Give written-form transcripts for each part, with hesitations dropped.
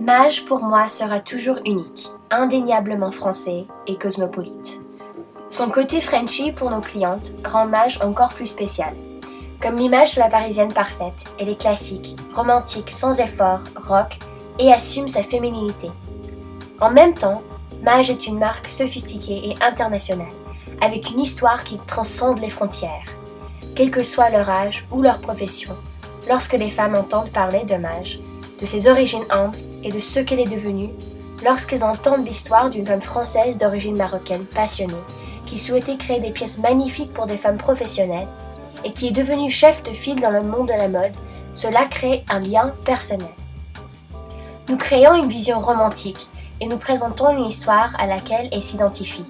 Mage, pour moi, sera toujours unique, indéniablement français et cosmopolite. Son côté Frenchy pour nos clientes rend Mage encore plus spécial. Comme l'image de la Parisienne parfaite, elle est classique, romantique, sans effort, rock et assume sa féminité. En même temps, Mage est une marque sophistiquée et internationale, avec une histoire qui transcende les frontières. Quel que soit leur âge ou leur profession, lorsque les femmes entendent parler de Mage, de ses origines humbles et de ce qu'elle est devenue, lorsqu'elles entendent l'histoire d'une femme française d'origine marocaine passionnée, qui souhaitait créer des pièces magnifiques pour des femmes professionnelles et qui est devenue chef de file dans le monde de la mode, cela crée un lien personnel. Nous créons une vision romantique et nous présentons une histoire à laquelle elles s'identifient.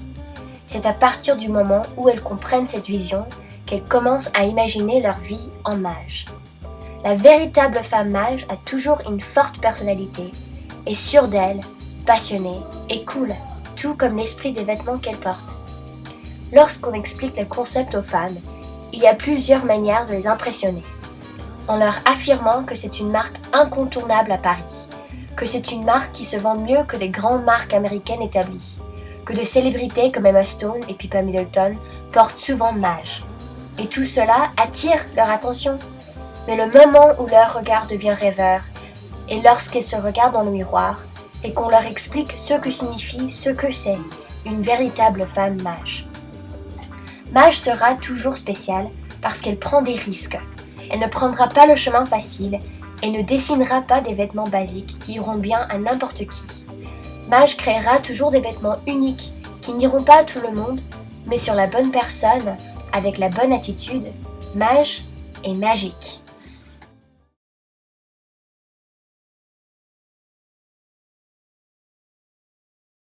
C'est à partir du moment où elles comprennent cette vision qu'elles commencent à imaginer leur vie en Mage. La véritable femme Mage a toujours une forte personnalité, est sûre d'elle, passionnée et cool, tout comme l'esprit des vêtements qu'elle porte. Lorsqu'on explique le concept aux femmes, il y a plusieurs manières de les impressionner. En leur affirmant que c'est une marque incontournable à Paris, que c'est une marque qui se vend mieux que des grandes marques américaines établies, que des célébrités comme Emma Stone et Pippa Middleton portent souvent Mage. Et tout cela attire leur attention. Mais le moment où leur regard devient rêveur est lorsqu'elles se regardent dans le miroir et qu'on leur explique ce que signifie, ce que c'est, une véritable femme Mage. Mage sera toujours spéciale parce qu'elle prend des risques. Elle ne prendra pas le chemin facile et ne dessinera pas des vêtements basiques qui iront bien à n'importe qui. Mage créera toujours des vêtements uniques qui n'iront pas à tout le monde, mais sur la bonne personne, avec la bonne attitude. Mage est magique.